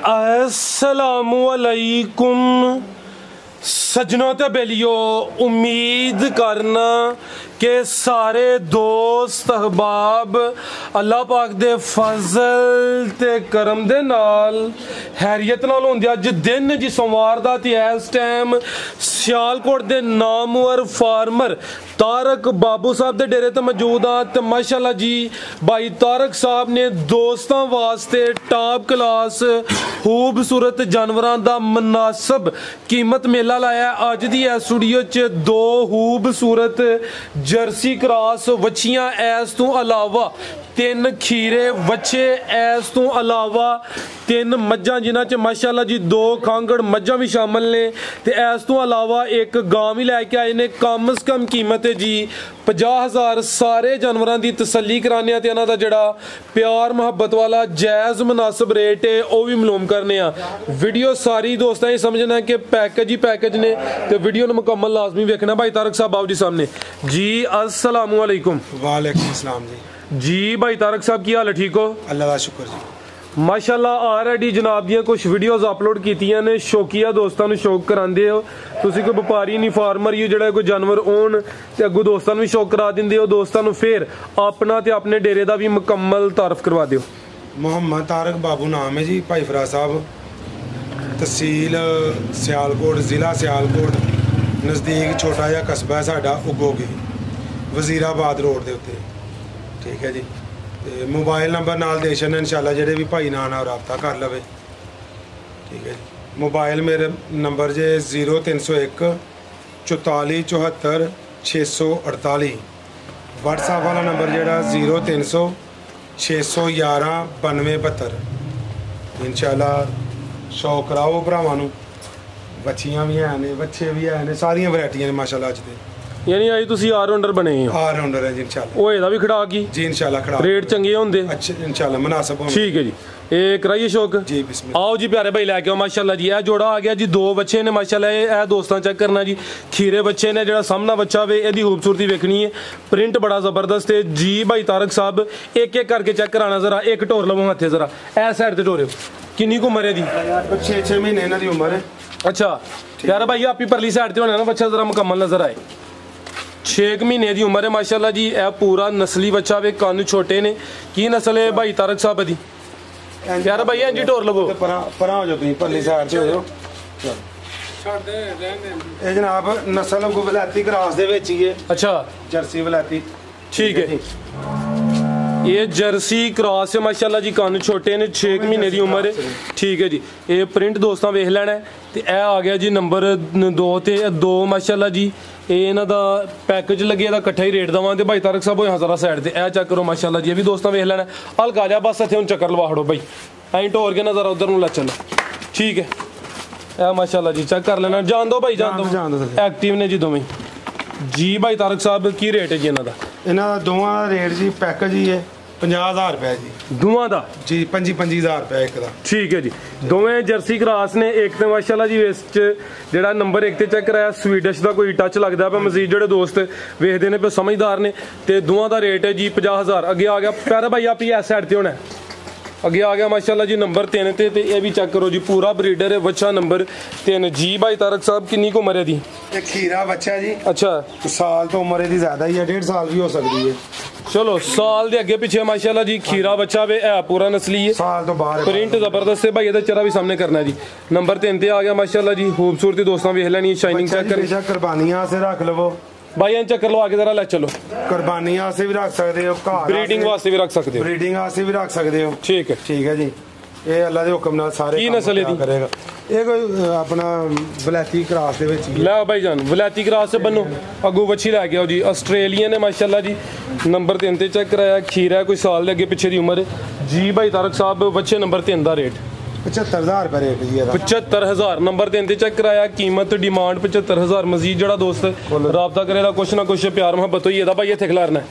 अस्सलामुअलैकुम सजनों ते बेलियो, उम्मीद करना कि सारे दोस्त अहबाब अल्लाह पाक दे फजल ते करम दे नाल हैरियत नाल होंदे। अज दिन जी सोमवार दा ते इस टाइम सियालकोट दे नामवर फार्मर तारक बाबू साहब दे डेरे ते मौजूद हाँ। ते माशाल्लाह जी भाई तारक साहब ने दोस्तों वास्ते टॉप क्लास खूबसूरत जानवरों का मुनासिब कीमत मेला लाया। अज दी इस स्टूडियो च दो खूबसूरत जर्सी क्रॉस वच्छियां, इस तो अलावा तीन खीरे बच्चे, इस तो अलावा तीन मज्जां जिन्हां च माशाल्लाह जी दो कांगड़ मज्जां भी शामिल ने। ते इस तो अलावा एक गां भी लैके आए ने। कम से कम कीमत है जी 50,000। सारे जानवरों की तसल्ली कराने ते इन्हां दा जिहड़ा प्यार मुहब्बत वाला जायज़ मुनासिब रेट है वह भी मालूम करने। वीडियो सारी दोस्तों ही समझना कि पैकेज ही पैकेज ने, तो वीडियो ने मुकम्मल लाजमी वेखना। भाई तारक साहब बाबू जी सामने जी, अस्सलाम वालेकुम। वालेकुम अस्सलाम जी भाई तारक साहब की हाल है? ठीक हो? अल्लाह का शुक्र जी। माशाल्लाह ऑलरेडी जनाब दियां कुछ वीडियोज़ अपलोड कीतियां ने, शौकिया दोस्तों को शौक करांदे हो। तुसी कोई व्यापारी नहीं, फार्मर ही जिहड़ा कोई जानवर ओन ते अगू दोस्तों भी शौक करा दिंदे हो। दोस्तों फिर अपना ते अपने डेरे का भी मुकम्मल तारफ करवा दियो। मोहम्मद तारक बाबू नाम है जी, भाई फराज साहब, तहसील सियालकोट, ज़िला सियालकोट, नज़दीक छोटा जिहा कस्बा है साडा उगोगी, वजीराबाद रोड के उत्ते। ठीक है जी। ते मोबाइल नंबर नाल दे छड़ना इंशाल्लाह, जेह्ड़े भी भाई नाल रबता कर लवे। ठीक है जी। मोबाइल मेरे नंबर जे 0301 44 74 648। व्हाट्सएप वाला नंबर जेह्ड़ा 0300 611 92 72। इंशाल्लाह शौक कराओ भरावां नूं। बच्चियां भी हैं ने, बच्चे भी हैं ने, सारियां वैरायटियां ने माशाल्लाह अज दे। यानी अज तुसी ऑलराउंडर बने हो? ऑलराउंडर है जी इंशाल्लाह। ओए दा भी खड़ा की जी इंशाल्लाह खड़ा। रेट चंगे होंदे? अच्छे इंशाल्लाह मुनासिब होंदे। ठीक है जी। ये कराइए शौक जी, बिस्मिल्लाह। आओ जी प्यारे भाई लैके आओ। माशाल्लाह जी यह जोड़ा आ गया जी, दो बच्चे ने माशाल्लाह। ये दोस्तां चेक करना जी, खीरे बच्चे ने। जो सामना बच्चा वे एदी खूबसूरती वेखनी है, प्रिंट बड़ा जबरदस्त है जी। भाई तारक साहब एक एक करके चेक कराना जरा। एक ढोर लवो हथे जरा, ए साइड से ढोरे। किन्नी को उम्र है दी? 6 महीने इन्हां दी उम्र है। अच्छा यार भाई आप ही परली साइड से होना ना, बच्चा जरा मुकम्मल नजर आए। 6 महीने की उम्र है माशाल्लाह जी। यह पूरा नस्ली बच्चा वे, कन्न छोटे ने। की नस्ल है भाई तारक साहब दी? यार भाई इंजी ढोर लवो, परा हो जाओ तुम, परली साइड से हो जाओ। ये जनाब नस्ल वलैती क्रॉस दे विच ही है। अच्छा जर्सी वलैती। ठीक है, ये जर्सी क्रॉस है माशाल्लाह जी। कन्न छोटे ने, 6 महीने की उम्र है। ठीक है जी। ये प्रिंट दोस्तों वेख लेना है। तो यह आ गया जी नंबर 2 ते 2 माशाल्लाह जी। ये इन्हां दा पैकेज लगे दा कट्ठा ही रेट देवां। ते भाई तारक साहब यहाँ जरा साइड ते चेक करो माशाल्लाह जी। ये भी दोस्तों वेख लेना। हल्का जा बस इत्थे हुण चक्कर लवा खड़ो भाई, ऐं ढोर के ना जरा उधर नूं ला चलो। ठीक है, यह माशाल्लाह जी चेक कर लेना। जान दो भाई, जान दो। एक्टिव ने जी दोवें जी। भाई तारक साहब की रेट है जी इन्हां दा? इन्हां दा दोवां दा रेट जी पैकेज ही है 50,000 रुपये जी। दोवां दा जी 25,000 रुपये एक दा। ठीक है जी। दोवें जर्सी क्रॉस ने। एक तो माशाल्लाह जी इस जेड़ा नंबर 1 ते चेक कराया स्वीडिश का कोई टच लगता पे। मजीद जोड़े दोस्त वेखते हैं पे समझदार ने। तो दोवां का रेट है जी 50,000। अगे आ गया प्यारा भाई आप ही इस साइड से होना है। अगे आ गया माशाल्लाह जी नंबर 3 ते। ये भी चेक करो जी, पूरा ब्रीडर है बच्चा नंबर 3 जी। भाई तारक साहब किन्नी को उम्र है दी? एक खीरा बच्चा जी। अच्छा साल तो उम्र दी ज्यादा ही है, 1.5 साल भी हो सकती है। चलो साल दे अगे पिछे माशाल्लाह जी खीरा बच्चा वे है, पूरा नस्ली है, साल तो बाहर प्रिंट जबरदस्त है भाई। ये चेहरा भी सामने करना है जी। नंबर 3 ते आ गया माशाल्लाह जी। खूबसूरती दोस्तों वेख लैनी, शाइनिंग चेक कर। कुर्बानियां से रख लो भाई इन चक्कर लवा के जरा ले चलो। कुर्बानियां से भी रख सकते हो, ब्रीडिंग वास्ते भी रख सकते हो, ब्रीडिंग वास्ते भी रख सकते हो। ठीक है, ठीक है जी। ये अल्लाह के हुक्म नाल सारे की नस्ल दी करेगा। ये कोई अपना वलैती क्रॉस दे विच ला भाई जान, वलैती क्रॉस से बनो अगू बच्ची लै गया जी। ऑस्ट्रेलियन है माशाल्लाह जी। नंबर 3 ते चेक कराया, खीरा है, कोई साल दे अगे पिछे दी उम्र जी। भाई तारक साहब बच्चे नंबर 3 दा रेट 75,000 रुपये रेट जी। 75,000 नंबर 3 ते चेक कराया। कीमत डिमांड 75,000। मजीद जरा दोस्त रबता करेगा कुछ ना कुछ प्यार मुहब्बत होई भाई इत्थे खिलारना है।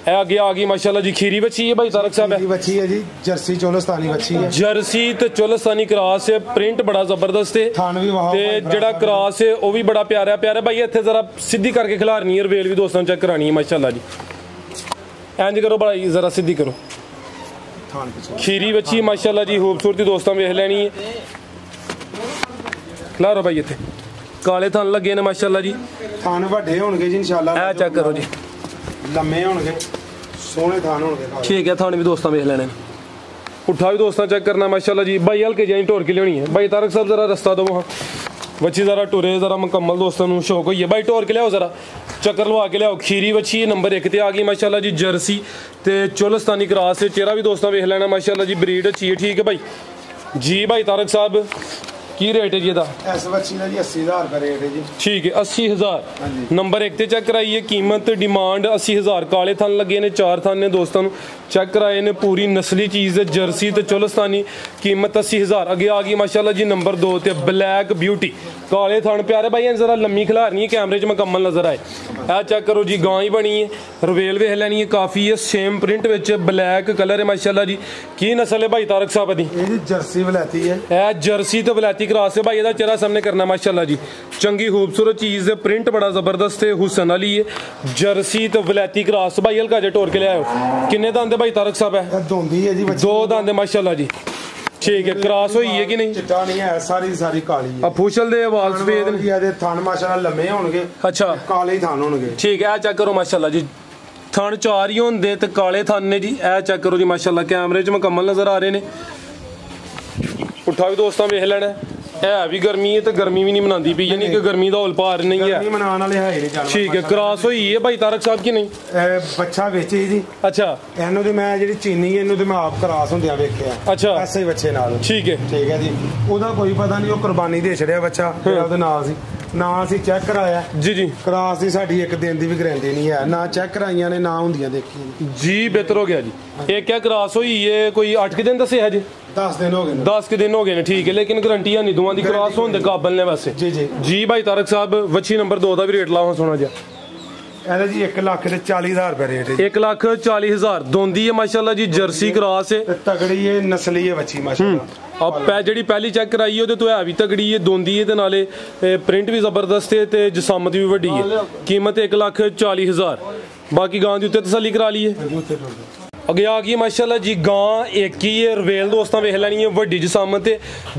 आगे आ गई माशाल्लाह जी खीरी बच्ची है भाई तारक साहब। बच्ची है जी, जर्सी चोलस्तानी बच्ची है। जर्सी ते चोलस्तानी क्रॉस है, प्रिंट बड़ा जबरदस्त है। ते जेड़ा क्रॉस है वो भी बड़ा प्यारा प्यारा भाई। इत्थे जरा सीधी करके खिलारनी है, रवेल भी दोस्तों चेक करानी है माशाल्लाह जी। इंज करो भाई जरा सीधी करो। थान पिछला खीरी बच्ची माशाल्लाह जी खूबसूरती दोस्तों वेख लैनी है। खिलारो भाई इत्थे काले थान लगे ने माशाल्लाह जी। थान वड्डे होणगे जी इंशाल्लाह। ए चेक करो जी लम्मे होणगे सोहने थान होणगे। ठीक है थान भी दोस्तों वेख लेने। उठा भी दोस्तों चेक करना माशाल्लाह जी। भाई हल्के जाई टोर के लियानी है। भाई तारक साहब जरा रास्ता दो वहाँ बच्ची जरा टुरे जरा मुकम्मल दोस्तों को शौक होई है। भाई टोर के लियाओ जरा चक्कर लवा के लियाओ। खीरी बच्ची नंबर 1 ते आ गई माशाल्लाह जी। जर्सी ते चोलस्तानी क्रॉस से चेहरा भी दोस्तों वेख लेना माशाल्लाह जी। ब्रीड अच्छी है ठीक है भाई जी। भाई तारक साहब की रेट है जी ਇਹਦਾ? इस बच्ची का जी 80,000 रुपये रेट है जी। ठीक है 80,000 नंबर 1 ਤੇ चेक कराइए। कीमत डिमांड 80,000। काले थन लगे ने 4 थन ने दोस्तों चेक कराए ने। पूरी नस्ली चीज़ है जर्सी तो चोलस्तानी। कीमत 80,000। अगे आ गई माशाल्लाह जी नंबर 2 ते ब्लैक ब्यूटी काले थन प्यारे भाई जरा लम्मी खिलारनी है कैमरे च मुकम्मल नजर आए। ए चेक करो जी गां ही बनी है रवेल वेख लैनी है काफ़ी है। सेम प्रिंट विच ब्लैक कलर है माशाल्लाह जी। की नस्ल है भाई तारक साहब दी? जर्सी वलैती है। ए जर्सी तो वलैती क्रॉस है भाई। ਇਹਦਾ चेहरा सामने करना माशाल्लाह जी। चंगी खूबसूरत चीज़ है प्रिंट बड़ा जबरदस्त है हुसन वाली है। जर्सी तो वलैती क्रॉस भाई हल्का जा टोर के ले आयो। किन्ने दंद भाई तारक साहब है? दोंदी है जी। 2 दंद माशाल्लाह जी। ठीक है क्रॉस हुई है कि नहीं? चिट्टा नहीं है सारी काली है। अब फूशल दे वाल सफेद ने थान माशाल्लाह लम्मे होणगे। अच्छा काले ही थान होणगे। ठीक है चेक करो माशाल्लाह जी। थान 4 ही होंदे ते काले थान ने जी। ए चेक करो जी माशाल्लाह कैमरे च मुकम्मल नजर आ रहे ने। उठा भी दोस्तों वेख लेना है भी गर्मी है तो गर्मी भी नहीं मनाती पी यानी कि गर्मी का होल पार नहीं है। ठीक है क्रॉस हुई है भाई तारक साहब की नहीं? बच्चा बेचे जी। अच्छा ਇਹਨੂੰ ਤੇ ਮੈਂ ਜਿਹੜੀ ਚੀਨੀ ਇਹਨੂੰ ਤੇ ਮੈਂ ਆਪ ਕਰਾਸ ਹੁੰਦਿਆਂ ਵੇਖਿਆ। ਅੱਛਾ ਐਸੇ ਹੀ ਬੱਚੇ ਨਾਲ। ਠੀਕ ਹੈ ਜੀ। ਉਹਦਾ ਕੋਈ ਪਤਾ ਨਹੀਂ ਉਹ ਕੁਰਬਾਨੀ ਦੇ ਛੜਿਆ ਬੱਚਾ ਜਿਹੜਾ ਉਹਦੇ ਨਾਲ ਸੀ ਨਾ ਅਸੀਂ ਚੈੱਕ ਕਰਾਇਆ ਜੀ। ਕਰਾਸ ਦੀ ਸਾਡੀ ਇੱਕ ਦਿਨ ਦੀ ਵੀ ਗਰੰਟੀ ਨਹੀਂ ਹੈ ਨਾ ਚੈੱਕ ਕਰਾਈਆਂ ਨੇ ਨਾ ਹੁੰਦੀਆਂ ਦੇਖੀਆਂ ਜੀ। ਬਿਹਤਰ ਹੋ ਗਿਆ ਜੀ। ਇਹ ਕਿਆ ਕਰਾਸ ਹੋਈ ਹੈ ਕੋਈ 8 ਦਿਨ ਦੱਸਿਆ ਜੀ? 10 दिन हो गए। 10 दिन हो गए ने ठीक है लेकिन गारंटी है नहीं दोवां दी क्रॉस होने दे काबल ने वैसे। जी भाई तारक साहब वच्छी नंबर 2 का भी रेट लाओ सोना जा। ਇਹਦਾ जी 1,40,000 रुपये रेट है। 1,40,000 दोंदी है माशाल्लाह जी। जर्सी क्रॉस है तगड़ी है नस्ली है बच्ची माशाल्लाह। अब जी पहली चेक कराई है तो है भी तगड़ी है दोंदी है नाले प्रिंट भी जबरदस्त है ते जसामत भी वड्डी है। कीमत 1,40,000। बाकी गां दी उत्ते तसल्ली करा ली है। अगे आ गई माशाल्लाह जी गां एक ही है रवेल दोस्तों वेख लैनी है वड्डी जसामत है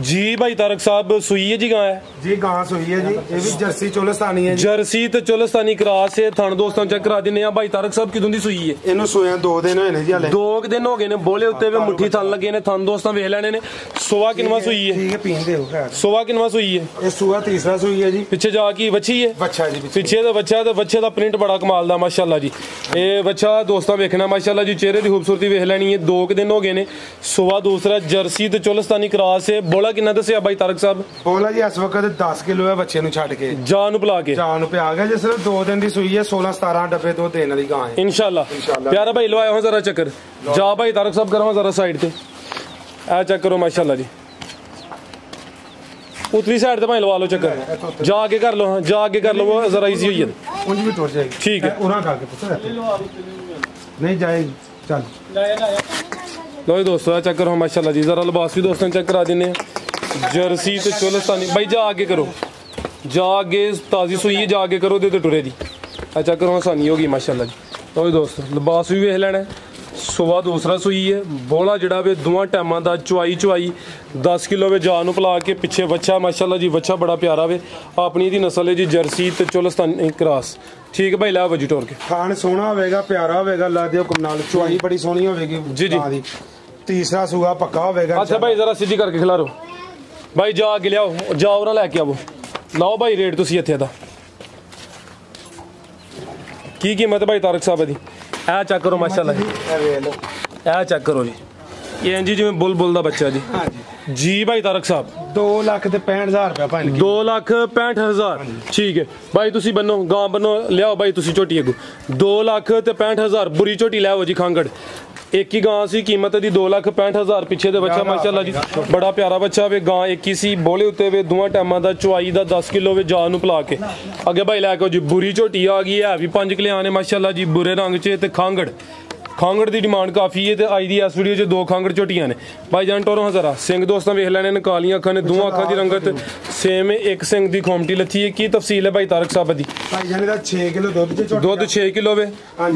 जी। भाई तारक साहब सुई है जी गां है जी। गां सुई है जी। ये भी जर्सी चोलस्तानी है। जर्सी तो चोलस्तानी क्रॉस है। थान दोस्तों चेक करा दिने भाई तारक साहब किदों दी सुई है? इन्हों सोया 2 दिन होए ने जी हाले। 2 दिन हो गए ने बोले उत्ते वे मुट्ठी थान लगे ने। थान दोस्तों वेख लैने ने। सुवा किनवा सुई है? ठीक है पींदे हो खैर। सुवा किनवा सुई है? ये सुवा तीसरा सुई है जी। पीछे जाके बच्ची है? बच्चा जी पीछे दा बच्चा ते बच्चे दा प्रिंट बड़ा कमाल दा माशाल्लाह जी। ये बच्चा दोस्तों वेखना माशाल्लाह जी। चेहरे दी खूबसूरती वेख लैनी है। 2 दिन हो गए ने। सुवा दूसरा जर्सी ते चोलस्तानी क्रॉस है। बोला कितना दसिया भाई तारक साहब? बोला जी इस वक्त 10 किलो है बच्चे छड़ के जान पिला के जान पे आ गया जी। सिर्फ 2 दिन की सुई है। 16-17 डब्बे तो देने वाली गां है इंशाल्लाह। प्यारा भाई लवाया जरा चक्कर जा भाई तारक साहब करो जरा साइड पे ए चेक करो माशाल्लाह जी। उतली साइड पे भाई लवा लो चक्कर जाके कर लो। हाँ जाके कर लो वो जरा इजी हुई है। उंज भी टूट जाएगी। ठीक है उरा करके पुछ नहीं जाएगी चल लो दोस्तों चेक करो माशाल्लाह जी। जरा लिबास भी दोस्तों चेक करा देने जर्सी तो चोलस्तानी भाई जा आगे करो जा आगे ताज़ी सुई है जा आगे करो दे टुरे दी। चेक करो आसानी होगी माशाल्लाह जी। लो दोस्तों लिबास भी वेख लेना। सुबह दूसरा सुई है बोला जड़ा वे दोवां टाइमां दा चुआई 10 किलो वे जान पिला के पिछे बच्चा माशाल्लाह जी। बच्चा बड़ा प्यारा वे अपनी दी नस्ल है जी जर्सी ते चोलस्तानी क्रॉस। ठीक है भाई ला वजी टोर के खान सोहना होगा प्यारा होगा ला दे हुक्म नाल। चुआई बड़ी सोहनी होगी जी जी। तीसरा सूआ पक्का होगा। अच्छा भाई जरा सीधी करके खिलारो भाई जा के लियाओ जाओ ना लैके आवो लाओ भाई रेट तुसी इत्थे दा की कीमत भाई तारक साहब दी? ए चेक करो माशाल्लाह जी। ए चेक करो जी ये जी जिवें बुलबुल दा बच्चा जी। जी भाई तारक साहब 2,65,000 रुपया भाई। 2,65,000 ठीक है भाई तुसी बनो गां बनो लियाओ भाई तुसी झोटी अगू 2,65,000 बुरी झोटी लियाओ जी खांगड़। एक ही गां सी कीमत दी 2,65,000 पिछे दे बच्चा माशाल्लाह जी बड़ा प्यारा बच्चा वे गां एक ही सी बोले उत्ते वे दोवां टाइमां दा चुआई दा 10 किलो वे जान पिला के अगे भाई लैके जी बुरी झोटी आ गई है भी 5 किलो ने माशाल्लाह जी बुरे रंग च ते खांगड़ की डिमांड काफ़ी है। तो अज की इस वीडियो 2 खांगड़ झोटियां ने भाई जान टोरो जरा सिंह दोस्तों वेख लैने कालियां अखां ने दोवां अखां की रंगत सेम है। एक सिंह की खोमटी लथी है की तफसील है भाई तारक साहब दी? 6 किलो दुध 6 किलो वे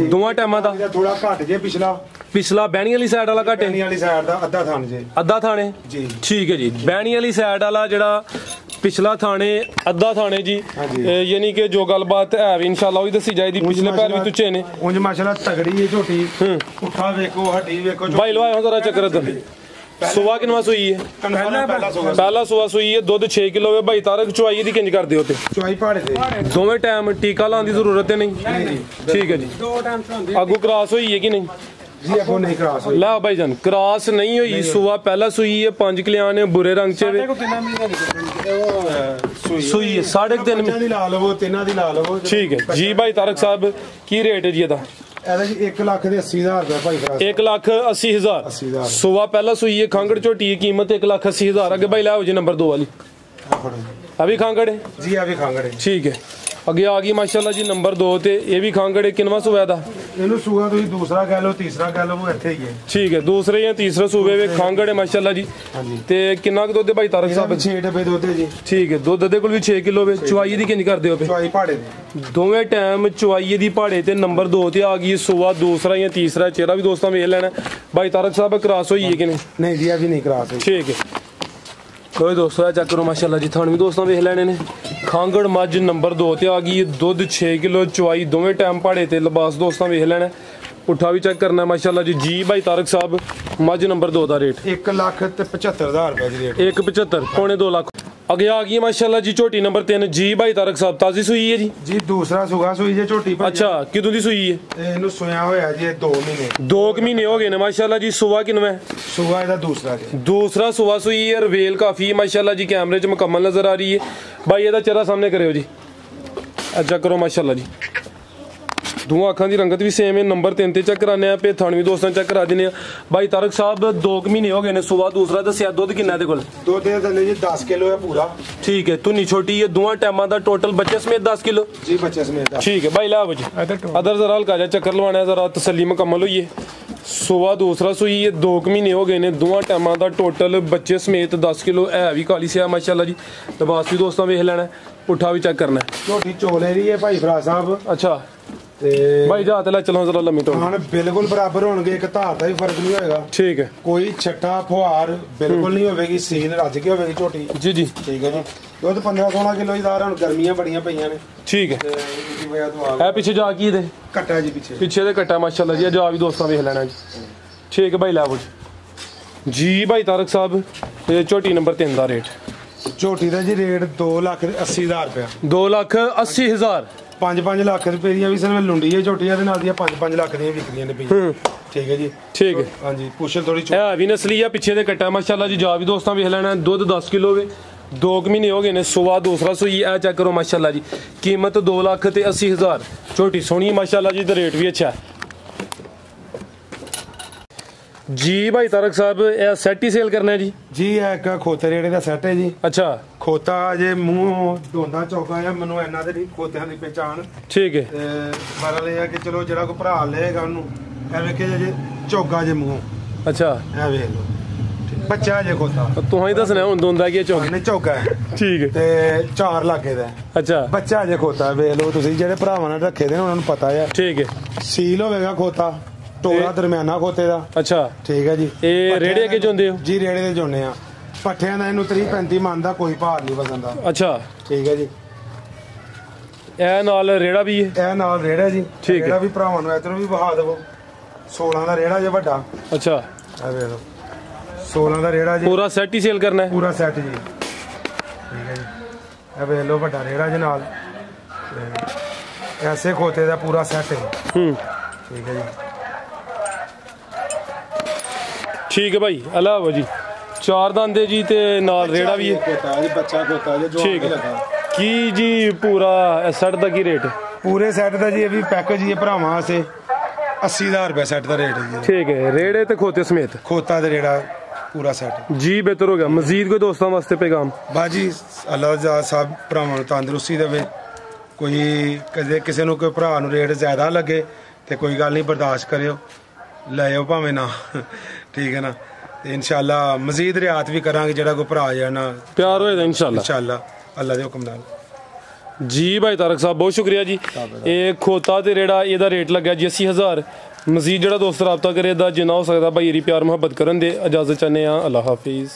दोवां टाइमां दा थोड़ा घट जे पिछला ਪਿਛਲਾ ਬਹਿਣੀ ਵਾਲੀ ਸਾਈਡ ਵਾਲਾ ਘੱਟ ਬੈਣੀ ਹੈ, ਵਾਲੀ ਸਾਈਡ ਦਾ ਅੱਧਾ ਥਣ ਜੇ ਅੱਧਾ ਥਾਣੇ ਜੀ। ਠੀਕ ਹੈ ਜੀ। ਬਹਿਣੀ ਵਾਲੀ ਸਾਈਡ ਵਾਲਾ ਜਿਹੜਾ ਪਿਛਲਾ ਥਾਣੇ ਅੱਧਾ ਥਾਣੇ ਜੀ, ਹਾਂਜੀ। ਯਾਨੀ ਕਿ ਜੋ ਗੱਲਬਾਤ ਹੈ ਵੀ ਇਨਸ਼ਾਅੱਲਾ ਉਹ ਵੀ ਦੱਸੀ ਜਾਏਗੀ। ਪਿਛਲੇ ਪੈਰ ਵੀ ਤੁੱਚੇ ਨੇ, ਉਂਝ ਮਾਸ਼ਾਅੱਲਾ ਤਗੜੀ ਹੈ ਝੋਟੀ। ਪੁੱਠਾ ਵੇਖੋ, ਹੱਡੀ ਵੇਖੋ। ਭਾਈ ਲਵਾਇਆ ਜ਼ਰਾ ਚੱਕਰ ਇੱਧਰ। ਸੁਬਾ ਕਿੰਨਵਾ ਸੂਈ ਹੈ? ਪਹਿਲਾ ਸੁਬਾ ਸੂਈ ਹੈ। ਦੁੱਧ 6 ਕਿਲੋ ਹੈ। ਭਾਈ ਤਾਰਕ ਚੁਆਈ ਦੀ ਕਿੰਜ ਕਰਦੇ ਹੋ ਤੇ ਚੁਆਈ ਪਾੜੇ ਦੇ ਦੋਵੇਂ ਟਾਈਮ ਟੀਕਾ ਲਾਉਣ ਦੀ ਜ਼ਰੂਰਤ ਹੈ ਨਹੀਂ? ਠੀਕ ਹੈ ਜੀ। ਆਗੂ ਕ੍ਰਾਸ ਹੋਈ ਹੈ ਕਿ ਨਹੀਂ? ਜੀ ਅੱਗੋਂ ਨਹੀਂ ਕਰਾਸ ਹੋਈ। ਲਾ ਭਾਈ ਜਾਨ ਕ੍ਰਾਸ ਨਹੀਂ ਹੋਈ। ਸੁਬਾ ਪਹਿਲਾ ਸੂਈ ਹੈ। 5 ਕਿਲਿਆਂ ਨੇ ਬੁਰੇ ਰੰਗ ਚ ਵੇ ਸੂਈ ਹੈ। 3.5 ਮਹੀਨੇ ਦੀ ਲਾ ਲਵੋ, ਤਿੰਨਾਂ ਦੀ ਲਾ ਲਵੋ। ਠੀਕ ਹੈ ਜੀ। ਭਾਈ ਤਾਰਕ ਸਾਹਿਬ ਕੀ ਰੇਟ ਹੈ ਜੀ ਇਹਦਾ? ਇਹਦਾ ਜੀ 1,80,000 ਰੁਪਏ ਭਾਈ ਫਰਾਸ। 1,80,000। ਸੁਬਾ ਪਹਿਲਾ ਸੂਈ ਹੈ। ਖਾਂਗੜ ਝੋਟੀ ਹੈ। ਕੀਮਤ 1,80,000। ਅੱਗੇ ਭਾਈ ਲਾਓ ਜੀ ਨੰਬਰ 2 ਵਾਲੀ। ਅਭੀ ਖਾਂਗੜ ਹੈ ਜੀ, ਆ ਵੀ ਖਾਂਗੜੇ। ਠੀਕ ਹੈ। ਅੱਗੇ ਆ ਗਈ ਮਾਸ਼ਾਅੱਲਾ ਜੀ ਨੰਬਰ 2 ਤੇ ਇਹ ਵੀ ਖਾਂਗੜੇ। ਕਿੰਨਵਾ ਸੂਆ ਦਾ? ਇਹਨੂੰ ਸੂਆ ਤੁਸੀਂ ਦੂਸਰਾ ਕਹਿ ਲਓ, ਤੀਸਰਾ ਕਹਿ ਲਓ, ਉਹ ਇੱਥੇ ਹੀ ਹੈ। ਠੀਕ ਹੈ। ਦੂਸਰੇ ਜਾਂ ਤੀਸਰੇ ਸੂਬੇ ਵਿੱਚ ਖਾਂਗੜੇ ਮਾਸ਼ਾਅੱਲਾ ਜੀ। ਹਾਂਜੀ। ਤੇ ਕਿੰਨਾ ਕੁ ਦੁੱਧ ਹੈ ਭਾਈ ਤਾਰਕ ਸਾਹਿਬ? 6 ਡੱਬੇ ਦੁੱਧ ਹੈ ਜੀ। ਠੀਕ ਹੈ। ਦੁੱਧ ਦੇ ਕੋਲ ਵੀ 6 ਕਿਲੋ ਵੇ। ਚੁਆਈ ਦੀ ਕਿੰਜ ਕਰਦੇ ਹੋ? ਚੁਆਈ ਪਾੜੇ ਦੀ ਦੋਵੇਂ ਟਾਈਮ ਚੁਆਈ ਦੀ ਪਹਾੜੇ ਤੇ ਨੰਬਰ 2 ਤੇ ਆ ਗਈ। ਸੁਬਾ ਦੂਸਰਾ ਜਾਂ ਤੀਸਰਾ ਚਿਹਰਾ ਵੀ ਦੋਸਤਾਂ ਵੇਖ ਲੈਣਾ। ਭਾਈ ਤਾਰਕ ਸਾਹਿਬ ਕ੍ਰਾਸ ਹੋਈ ਹੈ ਕਿ ਨਹੀਂ? ਨਹੀਂ ਜੀ, ਇਹ ਵੀ ਨਹੀਂ ਕਰਾਸ ਹੋਈ। ਠੀਕ ਹੈ। ਕੋਈ ਦੋਸਤੋ ਚੈੱਕ ਕਰੋ ਮਾਸ਼ਾਅੱਲਾ ਜੀ। ਥਣ ਵੀ ਦੋਸਤਾਂ ਵੇਖ ਲੈਣੇ ਨੇ। ਖਾਂਗੜ ਮੱਝ ਨੰਬਰ 2 ਤੇ ਆ ਗਈ। ਦੁੱਧ 6 ਕਿਲੋ। ਚੁਆਈ ਦੋਵੇਂ ਟਾਈਮ ਪਹਾੜੇ ਤੇ। ਲਿਬਾਸ ਦੋਸਤਾਂ ਵੇਖ ਲੈਣਾ। ਪੁੱਠਾ ਵੀ ਚੈੱਕ ਕਰਨਾ ਮਾਸ਼ਾਅੱਲਾ ਜੀ। ਜੀ ਭਾਈ ਤਾਰਕ ਸਾਹਿਬ ਮੱਝ ਨੰਬਰ 2 ਦਾ ਰੇਟ 1,75,000 ਰੁਪਏ ਦੀ ਰੇਟ। 1,75 ਪੌਣੇ 2 ਲੱਖ। ਅੱਗੇ ਆ ਗਈ ਮਾਸ਼ਾਅੱਲਾ ਜੀ ਝੋਟੀ ਨੰਬਰ 3। ਜੀ ਭਾਈ ਤਾਰਕ ਸਾਹਿਬ ਤਾਜ਼ੀ ਸੂਈ ਹੈ ਜੀ? ਜੀ ਦੂਸਰਾ ਸੁਗਾ ਸੂਈ ਜੇ ਝੋਟੀ ਭਾਈ। ਅੱਛਾ, ਕਿਦੋਂ ਦੀ ਸੂਈ ਹੈ? ਇਹਨੂੰ ਸੋਇਆ ਹੋਇਆ ਜੀ 2 ਮਹੀਨੇ। 2 ਮਹੀਨੇ ਹੋ ਗਏ ਨੇ ਮਾਸ਼ਾਅੱਲਾ ਜੀ। ਸੁਬਾ ਕਿੰਨਵਾ ਹੈ? ਸੁਗਾ ਇਹਦਾ ਦੂਸਰਾ ਜੀ। दूसरा सुबह सुई है। रवेल काफ़ी है माशाल्लाह जी। कैमरे च मुकम्मल नज़र आ रही है। भाई ਇਹਦਾ ਚਿਹਰਾ ਸਾਹਮਣੇ ਕਰਿਓ ਜੀ। ਅੱਛਾ ਕਰੋ ਮਾਸ਼ਾਅੱਲਾ ਜੀ। ਦੋਵਾਂ ਅੱਖਾਂ ਦੀ ਰੰਗਤ ਵੀ ਸੇਮ ਹੈ। ਨੰਬਰ 3 ਤੇ ਚੈੱਕ ਕਰਾਨੇ ਆ। ਤੇ ਥਣ ਵੀ ਦੋਸਤਾਂ ਚੈੱਕ ਕਰਾ ਦਿੰਦੇ ਆ। ਭਾਈ ਤਾਰਕ ਸਾਹਿਬ 2 ਮਹੀਨੇ ਹੋ ਗਏ ਨੇ। ਸੁਬਾ ਦੂਸਰਾ ਦੱਸਿਆ। ਦੁੱਧ ਕਿੰਨਾ ਇਹਦੇ ਕੋਲ? ਦੁੱਧ ਦੇ ਥੱਲੇ ਜੀ 10 ਕਿਲੋ ਹੈ ਪੂਰਾ। ਠੀਕ ਹੈ। ਧੁੰਨੀ ਛੋਟੀ ਹੈ। ਦੋਵਾਂ ਟਾਈਮਾਂ ਦਾ ਟੋਟਲ ਬੱਚੇ ਸਮੇਤ 10 ਕਿਲੋ। ਜੀ ਬੱਚੇ ਸਮੇਤ 10। ठीक है भाई ला जी। अदर जरा हल्का जा चक्कर लवाना है, जरा तसल्ली मुकम्मल हुई है। सुबह दूसरा सूई है। 2 महीने हो गए ने। दोवां टाइमां दा टोटल बच्चे समेत 10 किलो है भी काली से माशाल्लाह जी। लिबास भी दोस्तों वेख लेना। पुट्ठा भी चेक करना है। ਝੋਟੀ ਚੋਲੇ ਦੀ ਹੈ ਭਾਈ ਫਰਾਸ ਸਾਹਿਬ। अच्छा ਤੇ भाई जा ते ला चलो जरा लम्मी तो। ਖਾਣ ਬਿਲਕੁਲ ਬਰਾਬਰ ਹੋਣਗੇ। ਇੱਕ ਧਾਰ ਦਾ ਵੀ ਫਰਕ ਨਹੀਂ ਹੋਏਗਾ। ठीक है ਕੋਈ ਛੱਟਾ ਫੁਹਾਰ ਬਿਲਕੁਲ ਨਹੀਂ ਹੋਵੇਗੀ। ਸੀਨ ਰੱਜ ਕੇ ਹੋਵੇਗੀ ਝੋਟੀ। जी जी ਠੀਕ ਹੈ ਜੀ। ਦੁੱਧ 15-16 ਕਿਲੋ ਹੀ ਦਾਰ। ਹੁਣ ਗਰਮੀਆਂ ਬੜੀਆਂ ਪਈਆਂ ਨੇ ठीक है। ਤੇ ਇਹਦੀ ਵਜ੍ਹਾ ਤੋਂ ਆ है पीछे जा की दे ਘਟਾ ਜੀ ਪਿੱਛੇ। ਪਿੱਛੇ ਦੇ ਕੱਟਾ ਮਾਸ਼ਾਅੱਲਾ ਜੀ। ਜਾ ਵੀ ਦੋਸਤਾਂ ਵੇਖ ਲੈਣਾ ਜੀ। ਠੀਕ ਹੈ ਭਾਈ ਲੈ ਜੀ ਭਾਈ ਤਾਰਕ ਸਾਹਿਬ ਇਹ ਝੋਟੀ ਨੰਬਰ 3 ਦਾ ਰੇਟ? ਝੋਟੀ ਦਾ ਜੀ ਰੇਟ 2,80,000 ਰੁਪਏ। 2,80,000। 5-5 ਲੱਖ ਰੁਪਏ ਦੀਆਂ ਵੀ ਸਨ ਲੁੰਡੀ ਹੈ ਝੋਟੀ। ਇਹਦੇ ਨਾਲ ਦੀਆਂ 5-5 ਲੱਖ ਦੀਆਂ ਵਿਕਰੀਆਂ ਨੇ ਪਈਆਂ। ਠੀਕ ਹੈ ਜੀ। ਠੀਕ ਹੈ। ਹਾਂਜੀ ਪੁੱਛਲ ਥੋੜੀ ਹੈ ਵੀ ਨਸਲੀ ਆ। ਪਿੱਛੇ ਦੇ ਕੱਟਾ ਮਾਸ਼ਾਅੱਲਾ ਜੀ। ਜਾ ਵੀ ਦੋਸਤਾਂ ਵੇਖ ਲੈਣਾ। ਦੁੱਧ 10 ਕਿਲੋ ਵੇ। 2 ਮਹੀਨੇ ਹੋ ਗਏ ਨੇ। ਸੁਬਾ ਦੂਸਰਾ ਸੂਈ ਇਹ ਚੈੱਕ ਕਰੋ ਮਾਸ਼ਾਅੱਲਾ ਜੀ। ਕੀਮਤ 2,80,000। ਝੋਟੀ ਸੋਹਣੀ ਮਾਸ਼ਾਅੱਲਾ ਜੀ। ਤੇ ਰੇਟ ਵੀ ਅੱਛਾ जी। भाई तारक साहब ਇਹ ਸੈੱਟ ਹੀ ਸੇਲ ਕਰਨਾ ਹੈ ਜੀ? ਜੀ ਇਹ ਇੱਕ ਖੋਤੇ ਰੇੜੇ ਦਾ ਸੈੱਟ ਹੈ ਜੀ। ਅੱਛਾ ਖੋਤਾ ਜੇ ਮੂੰਹ ਦੋਂਦਾ ਚੌਕਾ ਆ। ਮੈਨੂੰ ਇਹਨਾਂ ਦੇ ਨਹੀਂ ਖੋਤਿਆਂ ਦੀ ਪਹਿਚਾਣ। ਠੀਕ ਹੈ। ਤੇ ਬਰਲ ਇਹ ਆ ਕਿ ਚਲੋ ਜਿਹੜਾ ਕੋਈ ਭਰਾ ਲਏਗਾ ਉਹਨੂੰ ਇਹ ਵੇਖੇ ਜੇ ਚੌਗਾ ਜੇ ਮੂੰਹ। ਅੱਛਾ ਇਹ ਵੇਖ ਲਓ ਬੱਚਾ ਜੇ ਖੋਤਾ। ਤੂੰ ਹੀ ਦੱਸਣਾ ਹੁਣ ਦੋਂਦਾ ਕੀ ਚੌਕ? ਨਹੀਂ ਚੌਗਾ ਹੈ। ਠੀਕ ਹੈ। ਤੇ 4 ਲੱਗੇ ਦਾ। ਅੱਛਾ ਬੱਚਾ ਜੇ ਖੋਤਾ ਵੇਖ ਲਓ ਤੁਸੀਂ। ਜਿਹੜੇ ਭਰਾਵਾਂ ਨੇ ਰੱਖੇ ਦੇ ਉਹਨਾਂ ਨੂੰ ਪਤਾ ਹੈ। ਠੀਕ ਹੈ। ਸੀਲ ਹੋਵੇਗਾ ਖੋਤਾ। ਟੋਲਾ ਦਰਮਿਆਨਾ ਖੋਤੇ ਦਾ। ਅੱਛਾ ਠੀਕ ਹੈ ਜੀ। ਇਹ ਰੇੜੇ ਅੱਗੇ ਜੋਂਦੇ ਹੋ? ਜੀ ਰੇੜੇ ਦੇ ਜੋਨੇ ਆ। ਪੱਠਿਆਂ ਦਾ ਇਹਨੂੰ 30-35 ਮਨ ਦਾ ਕੋਈ ਭਾਰ ਨਹੀਂ ਵਜਨ ਦਾ। ਅੱਛਾ ਠੀਕ ਹੈ ਜੀ। ਇਹ ਨਾਲ ਰੇੜਾ ਵੀ ਹੈ? ਇਹ ਨਾਲ ਰੇੜਾ ਜੀ। ਠੀਕ ਹੈ। ਰੇੜਾ ਵੀ ਭਰਾਵਾਂ ਨੂੰ ਇਧਰੋਂ ਵੀ ਵਹਾ ਦੇਵੋ। 16 ਦਾ ਰੇੜਾ ਜੇ ਵੱਡਾ। ਅੱਛਾ ਇਹ ਵੇਖ ਲਓ 16 ਦਾ ਰੇੜਾ ਜੀ। ਪੂਰਾ ਸੈੱਟ ਹੀ ਸੇਲ ਕਰਨਾ ਹੈ? ਪੂਰਾ ਸੈੱਟ ਜੀ। ਠੀਕ ਹੈ ਜੀ। ਇਹ ਵੇਖ ਲਓ ਵੱਡਾ ਰੇੜਾ ਜੀ ਨਾਲ। ਐਸੇ ਖੋਤੇ ਦਾ ਪੂਰਾ ਸੈੱਟ ਹੈ। ਠੀਕ ਹੈ ਜੀ। ठीक है भाई अलावा जी। 4 दांदे जी ते नाल रेड़ा भी है। ਖੋਤਾ ਜੀ ਬੱਚਾ ਖੋਤਾ ਜੀ। ठीक है। की जी पूरा सेट ਦਾ ਕੀ ਰੇਟ? ਪੂਰੇ ਸੈੱਟ ਦਾ ਜੀ ਇਹ ਵੀ ਪੈਕੇਜ ਹੀ ਹੈ ਭਰਾਵਾਂ ਵਾਸਤੇ। 80,000 ਰੁਪਏ ਸੈੱਟ ਦਾ ਰੇਟ ਹੈ ਜੀ। ठीक है। रेड़े ਤੇ ਖੋਤੇ ਸਮੇਤ ਖੋਤਾ ਤੇ ਰੇੜਾ ਪੂਰਾ ਸੈੱਟ। ਜੀ ਬਿਹਤਰ ਹੋ ਗਿਆ। ਮਜ਼ੀਦ ਕੋਈ ਦੋਸਤਾਂ ਵਾਸਤੇ ਪੈਗਾਮ? ਬਾਜੀ ਅੱਲਾਹ ਸਾਹਿਬ ਭਰਾਵਾਂ ਨੂੰ ਤੰਦਰੁਸਤੀ ਦੇਵੇ। ਕੋਈ ਕਦੇ ਕਿਸੇ ਨੂੰ ਕੋਈ ਭਰਾ ਨੂੰ ਰੇਟ ਜ਼ਿਆਦਾ ਲੱਗੇ ਤੇ ਕੋਈ ਗੱਲ ਨਹੀਂ ਬਰਦਾਸ਼ਤ ਕਰਿਓ। ਲੈ ਆਓ ਭਾਵੇਂ ਨਾ। ਠੀਕ ਹੈ ਨਾ। ਤੇ ਇਨਸ਼ਾਅੱਲਾ ਮਜ਼ੀਦ ਰਿਆਤ ਵੀ ਕਰਾਂਗੇ। ਜਿਹੜਾ ਕੋਈ ਭਰਾ ਜਾਣਾ ਪਿਆਰ ਹੋਏਗਾ ਇਨਸ਼ਾਅੱਲਾ। ਇਨਸ਼ਾਅੱਲਾ ਅੱਲਾ ਦੇ ਹੁਕਮ ਨਾਲ। ਜੀ ਭਾਈ ਤਾਰਕ ਸਾਹਿਬ ਬਹੁਤ ਸ਼ੁਕਰੀਆ ਜੀ। ਇਹ ਖੋਤਾ ਤੇ ਰੇੜਾ ਇਹਦਾ ਰੇਟ ਲੱਗਿਆ ਜੀ 80,000। ਮਜ਼ੀਦ ਜਿਹੜਾ ਦੋਸਤ ਰਾਬਤਾ ਕਰੇ ਦਾ ਜਿੰਨਾ ਹੋ ਸਕਦਾ ਭਾਈ ਰੀ ਪਿਆਰ ਮੁਹੱਬਤ ਕਰਨ ਦੇ ਇਜਾਜ਼ਤ ਚਾਹੁੰਦੇ ਹਾਂ। ਅੱਲਾ ਹਾਫਿਜ਼।